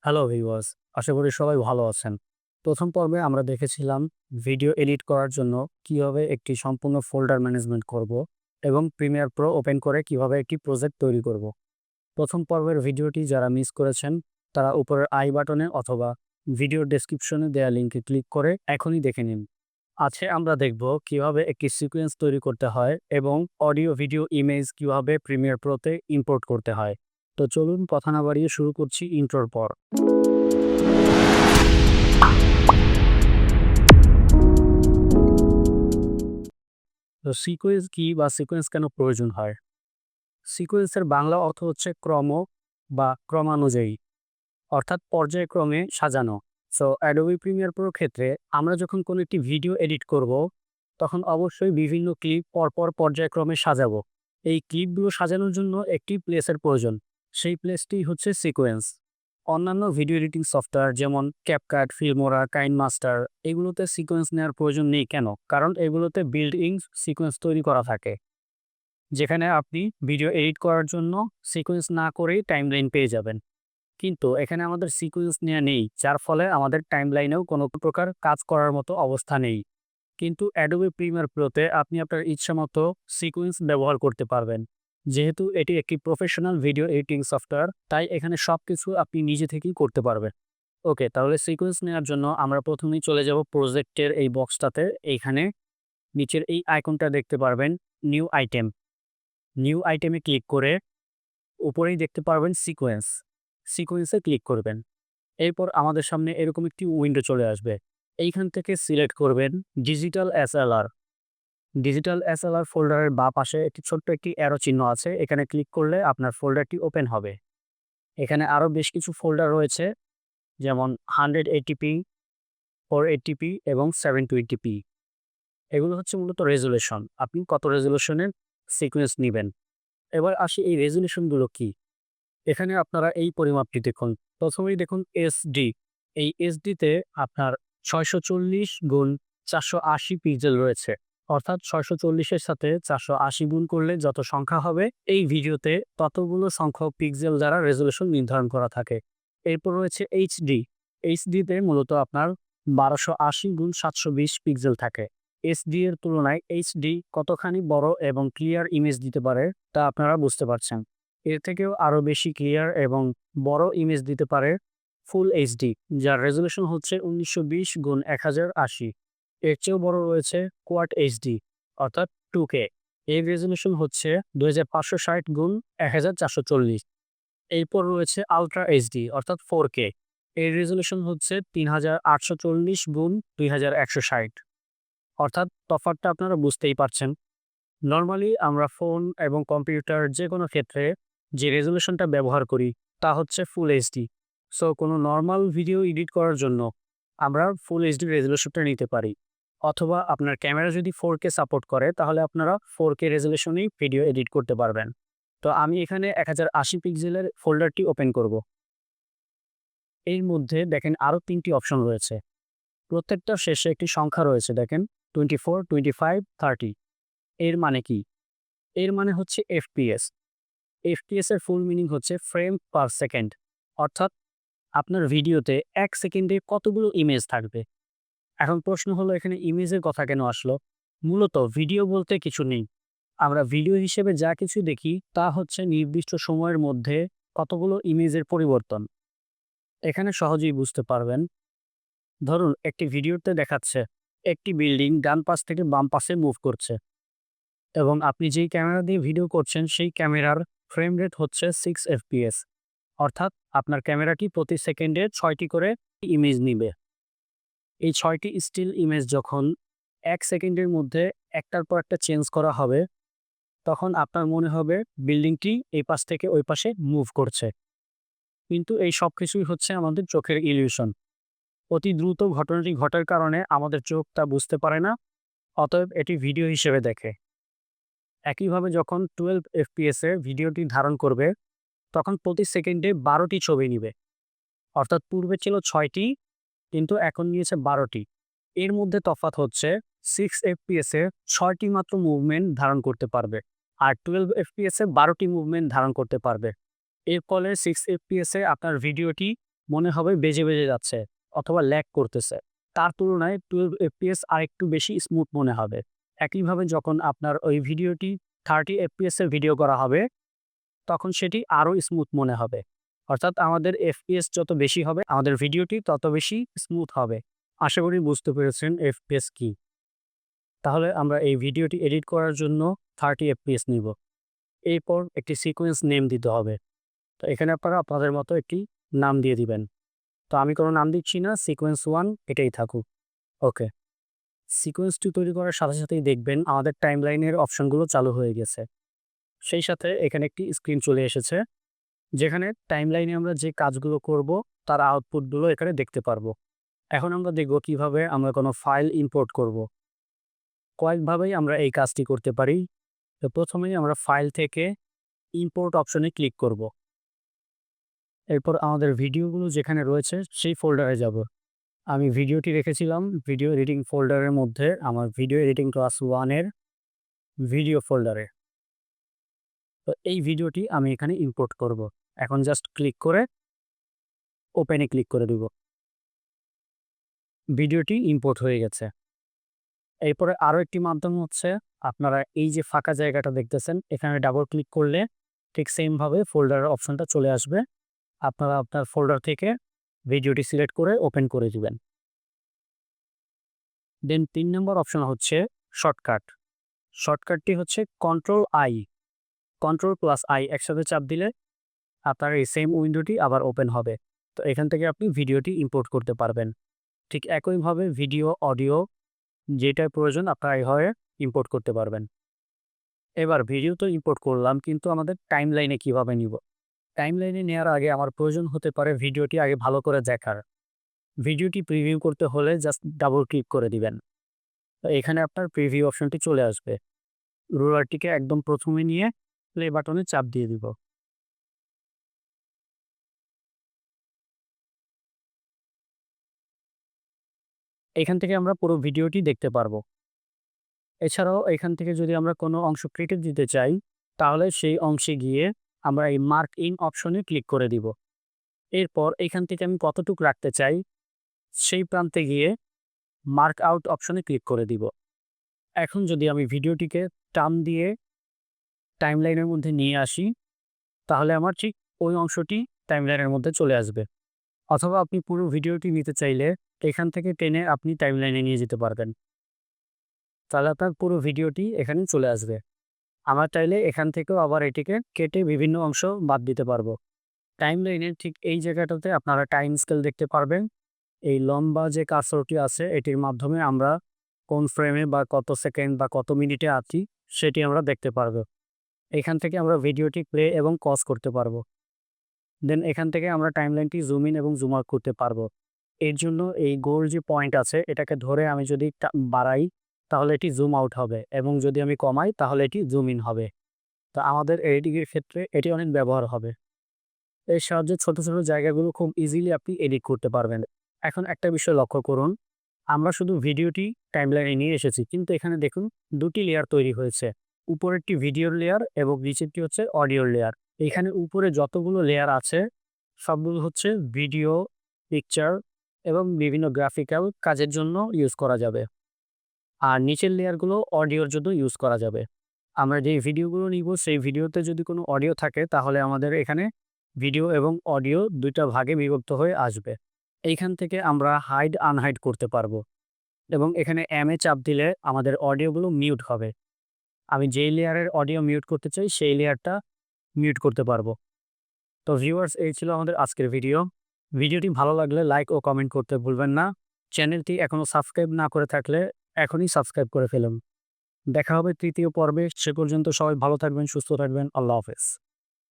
Hello viewers, আশা করি সবাই ভালো আছেন। প্রথম পর্বে আমরা দেখেছিলাম ভিডিও এডিট করার জন্য কিভাবে একটি সম্পূর্ণ ফোল্ডার ম্যানেজমেন্ট করব এবং প্রিমিয়ার প্রো ওপেন করে কিভাবে একটি প্রজেক্ট তৈরি করব। প্রথম পর্বের ভিডিওটি যারা মিস করেছেন তারা উপরের আই বাটনে অথবা ভিডিও ডেসক্রিপশনে দেওয়া লিঙ্কে ক্লিক করে এখনই দেখে নিন। আজকে আমরা দেখব কিভাবে একটি সিকোয়েন্স তৈরি করতে হয় এবং অডিও, ভিডিও, ইমেজ কিভাবে প্রিমিয়ার প্রোতে ইম্পোর্ট করতে হয়। তো চলুন কথা না বাড়িয়ে শুরু করছি ইন্ট্রোর পর। তো সিকোয়েন্স কি বা সিকোয়েন্স কেন প্রয়োজন হয়? সিকোয়েন্সের বাংলা অর্থ হচ্ছে ক্রম বা ক্রমানুযায়ী, অর্থাৎ পর্যায়ক্রমে সাজানো। সো অ্যাডোবি প্রিমিয়ার প্রোর ক্ষেত্রে আমরা যখন কোনো একটি ভিডিও এডিট করব, তখন অবশ্যই বিভিন্ন ক্লিপ পরপর পর্যায়ক্রমে সাজাবো। এই ক্লিপগুলো সাজানোর জন্য একটি প্লেসের প্রয়োজন। সেই প্লেসটি হচ্ছে সিকোয়েন্স। অন্যান্য ভিডিও এডিটিং সফটওয়্যার যেমন ক্যাপকাট, ফিল্মোরা, কাইনমাস্টার, এগুলোতে সিকোয়েন্স নেওয়ার প্রয়োজন নেই। কেন? কারণ এগুলোতে বিল্ট ইন সিকোয়েন্স তৈরি করা থাকে, যেখানে আপনি ভিডিও এডিট করার জন্য সিকোয়েন্স না করেই টাইমলাইন পেয়ে যাবেন। কিন্তু এখানে আমাদের সিকোয়েন্স নেওয়া নেই, যার ফলে আমাদের টাইমলাইনেও কোনো প্রকার কাজ করার মতো অবস্থা নেই। কিন্তু অ্যাডোবি প্রিমিয়ার প্রোতে আপনি আপনার ইচ্ছামতো সিকোয়েন্স ব্যবহার করতে পারবেন। যেহেতু এটি একটি প্রফেশনাল ভিডিও এডিটিং সফটওয়্যার, তাই এখানে সবকিছু আপনি নিজে থেকেই করতে পারবেন। ওকে, তাহলে সিকোয়েন্স নেওয়ার জন্য আমরা প্রথমেই চলে যাব প্রজেক্টের এই বক্সটাতে। এইখানে নিচের এই আইকনটা দেখতে পারবেন, নিউ আইটেম। নিউ আইটেমে ক্লিক করে উপরেই দেখতে পারবেন সিকোয়েন্স। সিকোয়েন্সে ক্লিক করবেন। এরপর আমাদের সামনে এরকম একটি উইন্ডো চলে আসবে। এইখান থেকে সিলেক্ট করবেন ডিজিটাল এসএলআর। ডিজিটাল এসএলআর ফোল্ডারের বাঁ পাশে একটি ছোট্ট একটি অ্যারো চিহ্ন আছে। এখানে ক্লিক করলে আপনার ফোল্ডারটি ওপেন হবে। এখানে আরও বেশ কিছু ফোল্ডার রয়েছে, যেমন 180p, 480p এবং 720p। এগুলো হচ্ছে মূলত রেজুলেশন। আপনি কত রেজুলেশনের সিকোয়েন্স নিবেন। এবার আসি এই রেজুলেশনগুলো কি। এখানে আপনারা এই পরিমাপটি দেখুন। প্রথমেই দেখুন এসডি। এই এসডিতে আপনার 640 গুণ 480 পিক্সেল রয়েছে। অর্থাৎ 640-এর সাথে 480 গুণ করলে যত সংখ্যা হবে এই ভিডিওতে ততগুলো সংখ্যক পিক্সেল দ্বারা রেজুলেশন নির্ধারণ করা থাকে। এরপর রয়েছে এইচডি। এইচডিতে মূলত আপনার 1280 গুণ 720 পিক্সেল থাকে। এসডি এর তুলনায় এইচডি কতখানি বড় এবং ক্লিয়ার ইমেজ দিতে পারে তা আপনারা বুঝতে পারছেন। এর থেকেও আরও বেশি ক্লিয়ার এবং বড় ইমেজ দিতে পারে ফুল এইচডি, যার রেজুলেশন হচ্ছে 1920 গুণ 1080। এর চেয়েও বড় রয়েছে কোয়াড এইচডি, অর্থাৎ 2K। এর রেজুলেশন হচ্ছে 2560 গুণ 1440। এরপর রয়েছে আলট্রা এইচডি, অর্থাৎ 4K। এর রেজুলেশন হচ্ছে 3840 গুণ 2160। অর্থাৎ তফাৎটা আপনারা বুঝতেই পারছেন। নরমালি আমরা ফোন এবং কম্পিউটার যে কোনো ক্ষেত্রে যে রেজুলেশনটা ব্যবহার করি তা হচ্ছে ফুল এইচডি। সো কোনো নর্মাল ভিডিও এডিট করার জন্য আমরা ফুল এইচডি রেজুলেশনটা নিতে পারি। অথবা আপনার ক্যামেরা যদি 4K সাপোর্ট করে তাহলে আপনারা 4K রেজুলেশনেই ভিডিও এডিট করতে পারবেন। তো আমি এখানে 1080 পিক্সেলের ফোল্ডারটি ওপেন করব। এর মধ্যে দেখেন আরও 3টি অপশন রয়েছে। প্রত্যেকটার শেষে একটি সংখ্যা রয়েছে, দেখেন 24, 25, 30। এর মানে কি? এর মানে হচ্ছে এফপিএস। এফপিএস এর ফুল মিনিং হচ্ছে ফ্রেম পার সেকেন্ড। অর্থাৎ আপনার ভিডিওতে 1 সেকেন্ডে কতগুলো ইমেজ থাকবে। এখন প্রশ্ন হলো, এখানে ইমেজের কথা কেন আসলো? মূলত ভিডিও বলতে কিছু নেই। আমরা ভিডিও হিসেবে যা কিছু দেখি তা হচ্ছে নির্দিষ্ট সময়ের মধ্যে কতগুলো ইমেজের পরিবর্তন। এখানে সহজেই বুঝতে পারবেন। ধরুন একটি ভিডিওতে দেখাচ্ছে একটি বিল্ডিং ডান পাশ থেকে বাম পাশে মুভ করছে এবং আপনি যেই ক্যামেরা দিয়ে ভিডিও করছেন সেই ক্যামেরার ফ্রেম রেট হচ্ছে 6 এফপিএস। অর্থাৎ আপনার ক্যামেরাটি প্রতি সেকেন্ডে 6টি করে ইমেজ নিবে। এই 6টি স্টিল ইমেজ যখন 1 সেকেন্ডের মধ্যে একটার পর একটা চেঞ্জ করা হবে, তখন আপনার মনে হবে বিল্ডিংটি এই পাশ থেকে ওই পাশে মুভ করছে। কিন্তু এই সব কিছুই হচ্ছে আমাদের চোখের ইলিউশন। অতি দ্রুত ঘটনাটি ঘটার কারণে আমাদের চোখ তা বুঝতে পারে না, অতএব এটি ভিডিও হিসেবে দেখে। একইভাবে যখন 12 এফপিএস এ ভিডিওটি ধারণ করবে, তখন প্রতি সেকেন্ডে 12টি ছবি নিবে। অর্থাৎ পূর্বে ছিল 6টি, কিন্তু এখন নিয়েছে 12টি। এর মধ্যে তফাৎ হচ্ছে 6 এফপিএস এ 6টি মাত্র মুভমেন্ট ধারণ করতে পারবে, আর 12 এফপিএস এ 12টি মুভমেন্ট ধারণ করতে পারবে। এর ফলে 6 এফপিএস এ আপনার ভিডিওটি মনে হবে বেজে বেজে যাচ্ছে অথবা ল্যাগ করতেছে। তার তুলনায় 12 এফপিএস আরেকটু বেশি স্মুথ মনে হবে। একইভাবে যখন আপনার ওই ভিডিওটি 30 এফপিএস এর ভিডিও করা হবে, তখন সেটি আরো স্মুথ মনে হবে। অর্থাৎ আমাদের এফপিএস যত বেশি হবে, আমাদের ভিডিওটি তত বেশি স্মুথ হবে। আশা করি বুঝতে পেরেছেন এফপিএস কি। তাহলে আমরা এই ভিডিওটি এডিট করার জন্য 30 এফপিএস নিব। এরপর একটি সিকোয়েন্স নেম দিতে হবে। তো এখানে আপনারা আপনাদের মতো একটি নাম দিয়ে দিবেন। তো আমি কোনো নাম দিচ্ছি না, সিকোয়েন্স 1 এটাই থাকুক। ওকে। সিকোয়েন্সটি তৈরি করার সাথে সাথেই দেখবেন আমাদের টাইমলাইনের অপশনগুলো চালু হয়ে গেছে। সেই সাথে এখানে একটি স্ক্রিন চলে এসেছে, যেখানে টাইমলাইনে আমরা যে কাজগুলো করব তার আউটপুটগুলো এখানে দেখতে পারবো। এখন আমরা দেখব কিভাবে আমরা কোনো ফাইল ইম্পোর্ট করব। কয়েকভাবেই আমরা এই কাজটি করতে পারি। তো প্রথমেই আমরা ফাইল থেকে ইম্পোর্ট অপশনে ক্লিক করব। এরপর আমাদের ভিডিওগুলো যেখানে রয়েছে সেই ফোল্ডারে যাব। আমি ভিডিওটি রেখেছিলাম ভিডিও এডিটিং ফোল্ডারের মধ্যে, আমার ভিডিও এডিটিং ক্লাস 1 এর ভিডিও ফোল্ডারে। তো এই ভিডিওটি আমি এখানে ইম্পোর্ট করব। এখন জাস্ট ক্লিক করে ওপেনে ক্লিক করে দিব। ভিডিওটি ইম্পোর্ট হয়ে গেছে। এরপরে আরও একটি মাধ্যম হচ্ছে, আপনারা এই যে ফাঁকা জায়গাটা দেখতেছেন, এখানে ডাবল ক্লিক করলে ঠিক সেমভাবে ফোল্ডারের অপশনটা চলে আসবে। আপনারা আপনার ফোল্ডার থেকে ভিডিওটি সিলেক্ট করে ওপেন করে দিবেন। দেন 3 নম্বর অপশন হচ্ছে শর্টকাট। শর্টকাটটি হচ্ছে কন্ট্রোল+I একসাথে চাপ দিলে আপনার এই সেম উইন্ডোটি আবার ওপেন হবে। তো এখান থেকে আপনি ভিডিওটি ইম্পোর্ট করতে পারবেন। ঠিক একইভাবে ভিডিও, অডিও যেটার প্রয়োজন আপনারা এইভাবে ইম্পোর্ট করতে পারবেন। এবার ভিডিও তো ইম্পোর্ট করলাম, কিন্তু আমাদের টাইমলাইনে কিভাবে নিব? টাইমলাইনে নেওয়ার আগে আমার প্রয়োজন হতে পারে ভিডিওটি আগে ভালো করে দেখার। ভিডিওটি প্রিভিউ করতে হলে জাস্ট ডাবল ক্লিক করে দিবেন। তো এখানে আপনার প্রিভিউ অপশনটি চলে আসবে। রুলারটিকে একদম প্রথমে নিয়ে প্লে বাটনে চাপ দিয়ে দিব। এখান থেকে আমরা পুরো ভিডিওটি দেখতে পারবো। এছাড়াও এখান থেকে যদি আমরা কোনো অংশ কেটে দিতে চাই, তাহলে সেই অংশে গিয়ে আমরা এই মার্ক ইন অপশনে ক্লিক করে দিব। এরপর এখান থেকে আমি কতটুকু রাখতে চাই, সেই প্রান্তে গিয়ে মার্ক আউট অপশনে ক্লিক করে দিব। এখন যদি আমি ভিডিওটিকে টান দিয়ে টাইমলাইনের মধ্যে নিয়ে আসি, তাহলে আমার ঠিক ওই অংশটি টাইমলাইনের মধ্যে চলে আসবে। অথবা আপনি পুরো ভিডিওটি নিতে চাইলে এখান থেকে টেনে আপনি টাইমলাইনে নিয়ে যেতে পারবেন। তাহলে আপনার পুরো ভিডিওটি এখানে চলে আসবে। আমার চাইলে এখান থেকেও আবার এটিকে কেটে বিভিন্ন অংশ বাদ দিতে পারবো। টাইমলাইনের ঠিক এই জায়গাটাতে আপনারা টাইম স্কেল দেখতে পারবেন। এই লম্বা যে কার্সরটি আছে, এটির মাধ্যমে আমরা কোন ফ্রেমে বা কত সেকেন্ড বা কত মিনিটে আছি সেটি আমরা দেখতে পারবো। এখান থেকে আমরা ভিডিওটি প্লে এবং পজ করতে পারবো। দেন এখান থেকে আমরা টাইমলাইনটি জুম ইন এবং জুম আউট করতে পারবো। এর জন্য এই গোল যে পয়েন্ট আছে, এটাকে ধরে আমি যদি বাড়াই তাহলে এটি জুম আউট হবে, এবং যদি আমি কমাই তাহলে এটি জুম ইন হবে। তো আমাদের এডিটিংয়ের ক্ষেত্রে এটি অনেক ব্যবহার হবে। এর সাহায্যে ছোট ছোট জায়গাগুলো খুব ইজিলি আপনি এডিট করতে পারবেন। এখন একটা বিষয় লক্ষ্য করুন, আমরা শুধু ভিডিওটি টাইমলাইনে নিয়ে এসেছি, কিন্তু এখানে দেখুন 2টি লেয়ার তৈরি হয়েছে। উপরেরটি ভিডিওর লেয়ার এবং নিচেরটি হচ্ছে অডিওর লেয়ার। এখানে উপরে যতগুলো লেয়ার আছে সবগুলো হচ্ছে ভিডিও, পিকচার এবং বিভিন্ন গ্রাফিক্যাল কাজের জন্য ইউজ করা যাবে। আর নিচের লেয়ারগুলো অডিওর জন্য ইউজ করা যাবে। আমরা যে ভিডিওগুলো নিব সেই ভিডিওতে যদি কোনো অডিও থাকে, তাহলে আমাদের এখানে ভিডিও এবং অডিও 2টা ভাগে বিভক্ত হয়ে আসবে। এইখান থেকে আমরা হাইড আনহাইড করতে পারবো, এবং এখানে এম এ চাপ দিলে আমাদের অডিওগুলো মিউট হবে। আমি যেই লেয়ারের অডিও মিউট করতে চাই সেই লেয়ারটা মিউট করতে পারবো। তো ভিউয়ার্স, এই ছিল আমাদের আজকের ভিডিও। ভিডিওটি ভালো লাগলে লাইক ও কমেন্ট করতে ভুলবেন না। চ্যানেলটি এখনও সাবস্ক্রাইব না করে থাকলে এখনই সাবস্ক্রাইব করে ফেলুন। দেখা হবে তৃতীয় পর্বে। সে পর্যন্ত সবাই ভালো থাকবেন, সুস্থ থাকবেন। আল্লাহ হাফেজ।